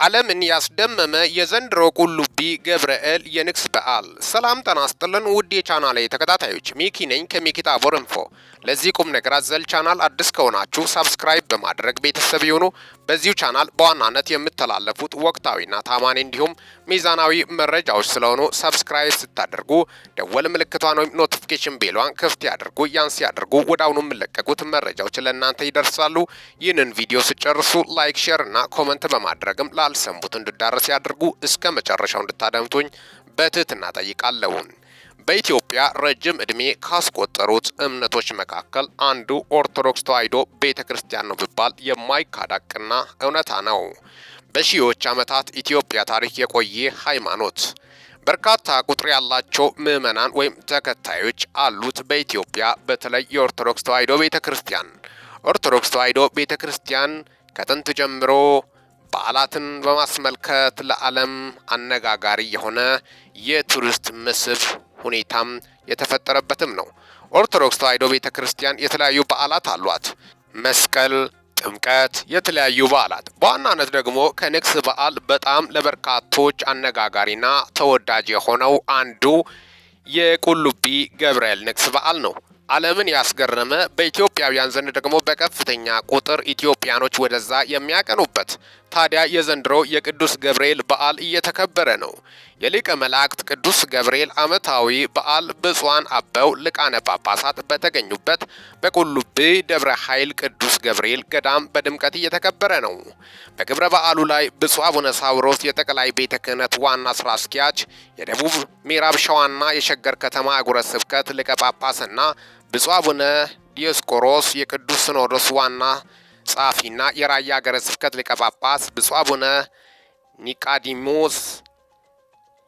ዓለምን ያስደመመ የዘንድሮ ቁልቢ ገብርኤል የንግስ በዓል። ሰላም ጤና ይስጥልን ውድ የቻናሌ ተከታታዮች፣ ሚኪ ነኝ ከሚኪ ታቦር ኢንፎ። ለዚህ ቁም ነገር አዘል ቻናል አዲስ ከሆናችሁ ሰብስክራይብ በማድረግ ቤተሰብ ይሁኑ። በዚሁ ቻናል በዋናነት የምተላለፉት ወቅታዊና ታማኒ እንዲሁም ሚዛናዊ መረጃዎች ስለሆኑ ሰብስክራይብ ስታደርጉ ደወል ምልክቷን ወይም ኖቲፊኬሽን ቤሏን ክፍት ያድርጉ። ያን ሲያደርጉ ወዲያውኑ የሚለቀቁት መረጃዎች ለእናንተ ይደርሳሉ። ይህንን ቪዲዮ ሲጨርሱ ላይክ፣ ሼር እና ኮመንት በማድረግም ላልሰሙት እንድዳረስ ያድርጉ። እስከ መጨረሻው እንድታደምጡኝ በትህትና ጠይቃለሁ። በኢትዮጵያ ረጅም ዕድሜ ካስቆጠሩት እምነቶች መካከል አንዱ ኦርቶዶክስ ተዋሕዶ ቤተክርስቲያን ነው ቢባል የማይካድ ሐቅና እውነታ ነው። በሺዎች ዓመታት ኢትዮጵያ ታሪክ የቆየ ሃይማኖት፣ በርካታ ቁጥር ያላቸው ምዕመናን ወይም ተከታዮች አሉት። በኢትዮጵያ በተለይ የኦርቶዶክስ ተዋሕዶ ቤተክርስቲያን ኦርቶዶክስ ተዋሕዶ ቤተክርስቲያን ከጥንት ጀምሮ በዓላትን በማስመልከት ለዓለም አነጋጋሪ የሆነ የቱሪስት መስህብ ሁኔታም የተፈጠረበትም ነው። ኦርቶዶክስ ተዋሕዶ ቤተክርስቲያን የተለያዩ በዓላት አሏት። መስቀል፣ ጥምቀት፣ የተለያዩ በዓላት። በዋናነት ደግሞ ከንግስ በዓል በጣም ለበርካቶች አነጋጋሪና ተወዳጅ የሆነው አንዱ የቁልቢ ገብርኤል ንግስ በዓል ነው። ዓለምን ያስገረመ፣ በኢትዮጵያውያን ዘንድ ደግሞ በከፍተኛ ቁጥር ኢትዮጵያኖች ወደዛ የሚያቀኑበት። ታዲያ የዘንድሮ የቅዱስ ገብርኤል በዓል እየተከበረ ነው። የሊቀ መላእክት ቅዱስ ገብርኤል ዓመታዊ በዓል ብፁዓን አበው ሊቃነ ጳጳሳት በተገኙበት በቁልቢ ደብረ ኃይል ቅዱስ ገብርኤል ገዳም በድምቀት እየተከበረ ነው። በክብረ በዓሉ ላይ ብፁዕ አቡነ ሳዊሮስ የጠቅላይ ቤተ ክህነት ዋና ስራ አስኪያጅ፣ የደቡብ ምዕራብ ሸዋና የሸገር ከተማ አህጉረ ስብከት ሊቀ ጳጳስና ብፁዕ አቡነ ዲዮስቆሮስ የቅዱስ ሲኖዶስ ዋና ጸሐፊና የራያ ሀገረ ስብከት ሊቀ ጳጳስ፣ ብፁዕ አቡነ ኒቃዲሞስ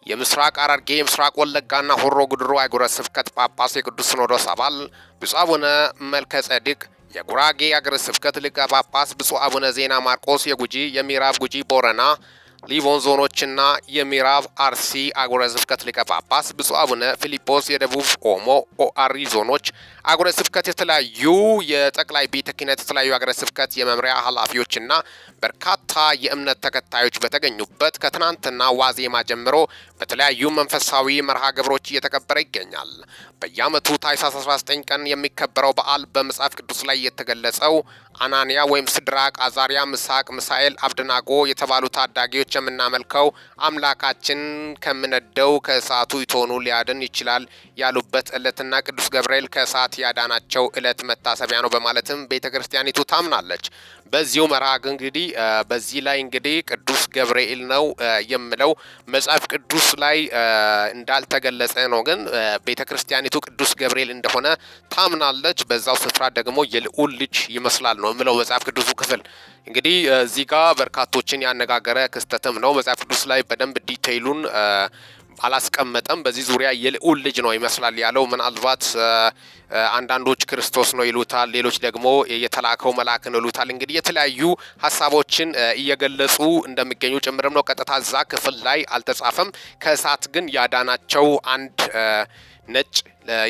የምስራቅ ሐረርጌ የምስራቅ ወለጋና ሆሮ ጉድሩ አህጉረ ስብከት ጳጳስ የቅዱስ ሲኖዶስ አባል፣ ብፁዕ አቡነ መልከ ጸድቅ የጉራጌ ሀገረ ስብከት ሊቀ ጳጳስ፣ ብፁዕ አቡነ ዜና ማርቆስ የጉጂ የምዕራብ ጉጂ ቦረና ሊቦን ዞኖችና የምዕራብ አርሲ አህጉረ ስብከት ሊቀ ጳጳስ፣ ብፁዕ አቡነ ፊሊጶስ የደቡብ ኦሞ ኦአሪ ዞኖች አህጉረ ስብከት የተለያዩ የጠቅላይ ቤተ ክህነት የተለያዩ አህጉረ ስብከት የመምሪያ ኃላፊዎችና በርካታ የእምነት ተከታዮች በተገኙበት ከትናንትና ዋዜማ ጀምሮ በተለያዩ መንፈሳዊ መርሃ ግብሮች እየተከበረ ይገኛል። በየዓመቱ ታኅሳስ 19 ቀን የሚከበረው በዓል በመጽሐፍ ቅዱስ ላይ የተገለጸው አናንያ ወይም ሲድራቅ፣ አዛርያ፣ ሚሳቅ፣ ሚሳኤል፣ አብደናጎ የተባሉ ታዳጊዎች የምናመልከው አምላካችን ከምነደው ከእሳቱ እቶኑ ሊያድን ይችላል ያሉበት ዕለትና ቅዱስ ገብርኤል ከእሳት ያዳናቸው ዕለት መታሰቢያ ነው በማለትም ቤተ ክርስቲያኒቱ ታምናለች። በዚሁ መርሃ እንግዲህ በዚህ ላይ እንግዲህ ቅዱስ ገብርኤል ነው የምለው መጽሐፍ ቅዱስ ላይ እንዳልተገለጸ ነው፣ ግን ቤተ ክርስቲያኒቱ ቅዱስ ገብርኤል እንደሆነ ታምናለች። በዛው ስፍራ ደግሞ የልዑል ልጅ ይመስላል ነው የምለው መጽሐፍ ቅዱሱ ክፍል። እንግዲህ እዚህ ጋር በርካቶችን ያነጋገረ ክስተትም ነው። መጽሐፍ ቅዱስ ላይ በደንብ ዲቴይሉን አላስቀመጠም። በዚህ ዙሪያ የልዑል ልጅ ነው ይመስላል ያለው። ምናልባት አንዳንዶች ክርስቶስ ነው ይሉታል፣ ሌሎች ደግሞ የተላከው መልአክ ነው ይሉታል። እንግዲህ የተለያዩ ሀሳቦችን እየገለጹ እንደሚገኙ ጭምርም ነው። ቀጥታ እዛ ክፍል ላይ አልተጻፈም። ከእሳት ግን ያዳናቸው አንድ ነጭ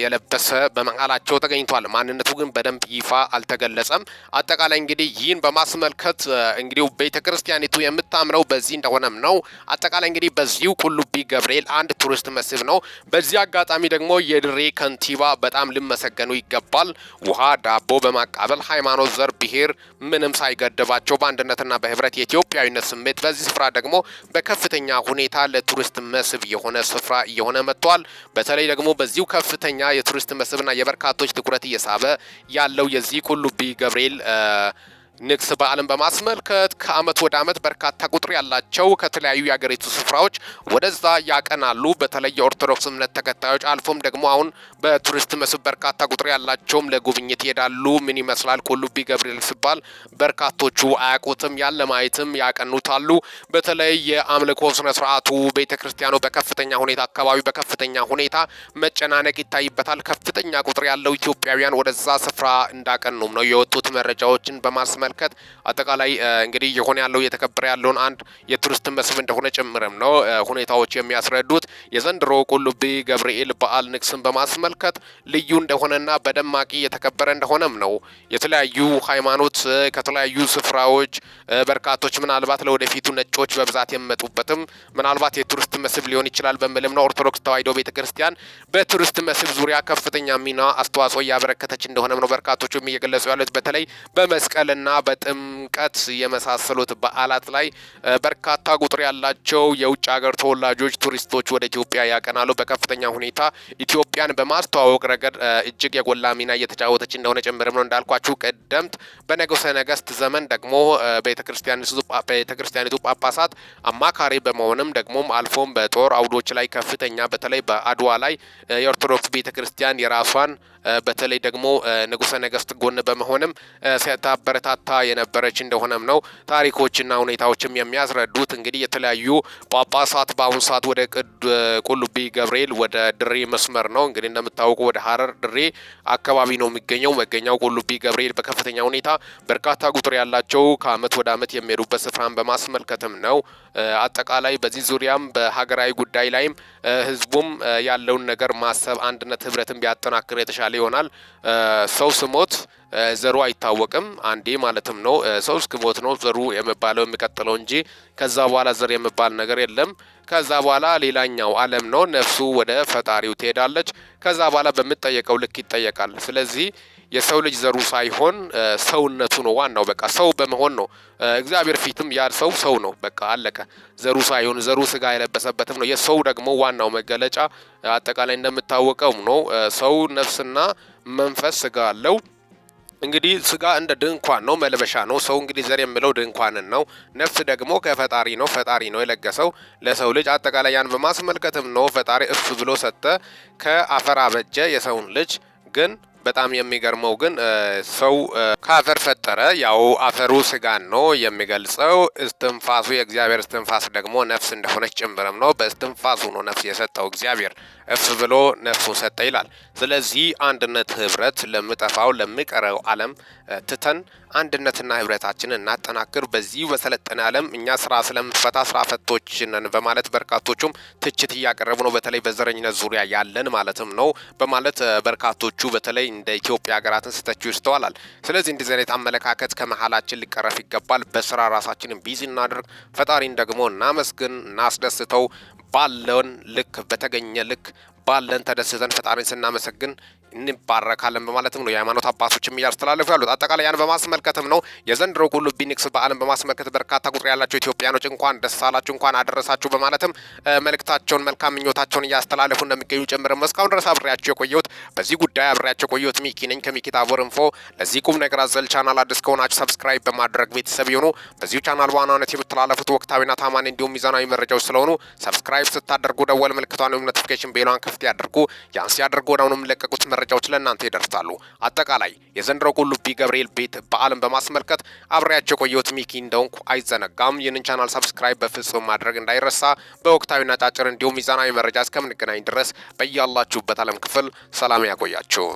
የለበሰ በመሃላቸው ተገኝቷል። ማንነቱ ግን በደንብ ይፋ አልተገለጸም። አጠቃላይ እንግዲህ ይህን በማስመልከት እንግዲህ ቤተ ክርስቲያኒቱ የምታምነው በዚህ እንደሆነም ነው። አጠቃላይ እንግዲህ በዚሁ ቁልቢ ገብርኤል አንድ ቱሪስት መስህብ ነው። በዚህ አጋጣሚ ደግሞ የድሬ ከንቲባ በጣም ሊመሰገኑ ይገባል። ውሃ፣ ዳቦ በማቃበል ሃይማኖት፣ ዘር፣ ብሔር ምንም ሳይገድባቸው በአንድነትና በህብረት የኢትዮጵያዊነት ስሜት በዚህ ስፍራ ደግሞ በከፍተኛ ሁኔታ ለቱሪስት መስህብ የሆነ ስፍራ እየሆነ መጥቷል። በተለይ ደግሞ በዚሁ ከፍተኛ የቱሪስት መስህብና የበርካቶች ትኩረት እየሳበ ያለው የዚህ ቁልቢ ገብርኤል ንግስ በዓልን በማስመልከት ከአመት ወደ አመት በርካታ ቁጥር ያላቸው ከተለያዩ የአገሪቱ ስፍራዎች ወደዛ ያቀናሉ። በተለይ የኦርቶዶክስ እምነት ተከታዮች አልፎም ደግሞ አሁን በቱሪስት መስህብ በርካታ ቁጥር ያላቸውም ለጉብኝት ይሄዳሉ። ምን ይመስላል ቁልቢ ገብርኤል ሲባል በርካቶቹ አያውቁትም፣ ያለ ማየትም ያቀኑታሉ። በተለይ የአምልኮ ስነ ስርዓቱ ቤተክርስቲያኑ በከፍተኛ ሁኔታ አካባቢ በከፍተኛ ሁኔታ መጨናነቅ ይታይበታል። ከፍተኛ ቁጥር ያለው ኢትዮጵያውያን ወደዛ ስፍራ እንዳቀኑም ነው የወጡት መረጃዎችን በማስመልከት በማስመልከት አጠቃላይ እንግዲህ የሆነ ያለው እየተከበረ ያለውን አንድ የቱሪስት መስህብ እንደሆነ ጭምርም ነው ሁኔታዎች የሚያስረዱት። የዘንድሮ ቁልቢ ገብርኤል በዓል ንግስን በማስመልከት ልዩ እንደሆነና በደማቂ የተከበረ እንደሆነም ነው የተለያዩ ሃይማኖት ከተለያዩ ስፍራዎች በርካቶች ምናልባት ለወደፊቱ ነጮች በብዛት የሚመጡበትም ምናልባት የቱሪስት መስህብ ሊሆን ይችላል በሚልም ነው ኦርቶዶክስ ተዋሕዶ ቤተክርስቲያን በቱሪስት መስህብ ዙሪያ ከፍተኛ ሚና አስተዋጽኦ እያበረከተች እንደሆነም ነው በርካቶቹም እየገለጹ ያሉት። በተለይ በመስቀልና በጥምቀት የመሳሰሉት በዓላት ላይ በርካታ ቁጥር ያላቸው የውጭ ሀገር ተወላጆች ቱሪስቶች ወደ ኢትዮጵያ ያቀናሉ። በከፍተኛ ሁኔታ ኢትዮጵያን በማስተዋወቅ ረገድ እጅግ የጎላ ሚና እየተጫወተች እንደሆነ ጭምርም ነው። እንዳልኳችሁ ቀደምት በንጉሠ ነገሥት ዘመን ደግሞ ቤተክርስቲያኒቱ ጳጳሳት አማካሪ በመሆንም ደግሞም አልፎም በጦር አውዶች ላይ ከፍተኛ በተለይ በአድዋ ላይ የኦርቶዶክስ ቤተክርስቲያን የራሷን በተለይ ደግሞ ንጉሠ ነገሥት ጎን በመሆንም ሲያበረታታ የነበረች እንደሆነም ነው ታሪኮችና ሁኔታዎችም የሚያስረዱት። እንግዲህ የተለያዩ ጳጳሳት በአሁኑ ሰዓት ወደ ቁልቢ ገብርኤል ወደ ድሬ መስመር ነው እንግዲህ እንደምታወቁ ወደ ሀረር ድሬ አካባቢ ነው የሚገኘው መገኛው ቁልቢ ገብርኤል በከፍተኛ ሁኔታ በርካታ ቁጥር ያላቸው ከአመት ወደ አመት የሚሄዱበት ስፍራን በማስመልከትም ነው። አጠቃላይ በዚህ ዙሪያም በሀገራዊ ጉዳይ ላይም ህዝቡም ያለውን ነገር ማሰብ አንድነት ህብረትን ቢያጠናክር የተሻለ ይሆናል። ሰው ስሞት ዘሩ አይታወቅም አንዴ ማለትም ነው። ሰው እስክሞት ነው ዘሩ የሚባለው የሚቀጥለው እንጂ ከዛ በኋላ ዘር የሚባል ነገር የለም። ከዛ በኋላ ሌላኛው ዓለም ነው። ነፍሱ ወደ ፈጣሪው ትሄዳለች። ከዛ በኋላ በምትጠየቀው ልክ ይጠየቃል። ስለዚህ የሰው ልጅ ዘሩ ሳይሆን ሰውነቱ ነው ዋናው። በቃ ሰው በመሆን ነው እግዚአብሔር ፊትም ያ ሰው ነው። በቃ አለቀ። ዘሩ ሳይሆን ዘሩ ስጋ የለበሰበትም ነው። የሰው ደግሞ ዋናው መገለጫ አጠቃላይ እንደምታወቀው ነው። ሰው ነፍስና መንፈስ ስጋ አለው። እንግዲህ ስጋ እንደ ድንኳን ነው፣ መለበሻ ነው። ሰው እንግዲህ ዘር የሚለው ድንኳንን ነው። ነፍስ ደግሞ ከፈጣሪ ነው፣ ፈጣሪ ነው የለገሰው ለሰው ልጅ። አጠቃላይ ያን በማስመልከትም ነው ፈጣሪ እፍ ብሎ ሰጠ፣ ከአፈር አበጀ የሰውን ልጅ። ግን በጣም የሚገርመው ግን ሰው ከአፈር ፈጠረ። ያው አፈሩ ስጋን ነው የሚገልጸው። እስትንፋሱ የእግዚአብሔር እስትንፋስ ደግሞ ነፍስ እንደሆነች ጭምርም ነው። በእስትንፋሱ ነው ነፍስ የሰጠው እግዚአብሔር እፍ ብሎ ነፍሱን ሰጠ ይላል። ስለዚህ አንድነት ህብረት ለሚጠፋው ለሚቀረው ዓለም ትተን አንድነትና ህብረታችንን እናጠናክር። በዚህ በሰለጠነ ዓለም እኛ ስራ ስለምፈታ ስራ ፈቶች ነን በማለት በርካቶቹም ትችት እያቀረቡ ነው። በተለይ በዘረኝነት ዙሪያ ያለን ማለትም ነው በማለት በርካቶቹ በተለይ እንደ ኢትዮጵያ ሀገራትን ስተቹ ይስተዋላል። ስለዚህ እንደዚህ አይነት አመለካከት ከመሀላችን ሊቀረፍ ይገባል። በስራ ራሳችንን ቢዚ እናድርግ። ፈጣሪን ደግሞ እናመስግን፣ እናስደስተው። ባለን ልክ በተገኘ ልክ ባለን ተደስተን ፈጣሪን ስናመሰግን እንባረካለን በማለትም ነው የሃይማኖት አባቶችም እያስተላለፉ ያሉት። አጠቃላይ ያን በማስመልከትም ነው የዘንድሮ ቁልቢ ንግስ በዓልን በማስመልከት በርካታ ቁጥር ያላቸው ኢትዮጵያኖች እንኳን ደስ አላችሁ እንኳን አደረሳችሁ በማለትም መልእክታቸውን መልካም ምኞታቸውን እያስተላለፉ እንደሚገኙ ጭምርም እስካሁን ድረስ አብሬያቸው የቆየሁት በዚህ ጉዳይ አብሬያቸው የቆየሁት ሚኪ ነኝ ከሚኪ ታቦር ኢንፎ። ለዚህ ቁም ነገር አዘል ቻናል አዲስ ከሆናችሁ ሰብስክራይብ በማድረግ ቤተሰብ ይሁኑ። በዚሁ ቻናል በዋናነት የምትላለፉት ወቅታዊና ታማኝ እንዲሁም ሚዛናዊ መረጃዎች ስለሆኑ ሰብስክራይብ ስታደርጉ ደወል ምልክቷን ወይም ኖቲፊኬሽን ቤሏን ክፍት ያድርጉ። ያን ሲያደርጉ ወዲያውኑ የሚለቀቁት መረጃዎች ለእናንተ ይደርሳሉ። አጠቃላይ የዘንድሮ ቁልቢ ገብርኤል ቤት በዓልን በማስመልከት አብሬያቸው የቆየሁት ሚኪ እንደሆንኩ አይዘነጋም። ይህንን ቻናል ሰብስክራይብ በፍጹም ማድረግ እንዳይረሳ። በወቅታዊና ጫጭር እንዲሁም ሚዛናዊ መረጃ እስከምንገናኝ ድረስ በያላችሁበት ዓለም ክፍል ሰላም ያቆያችሁ።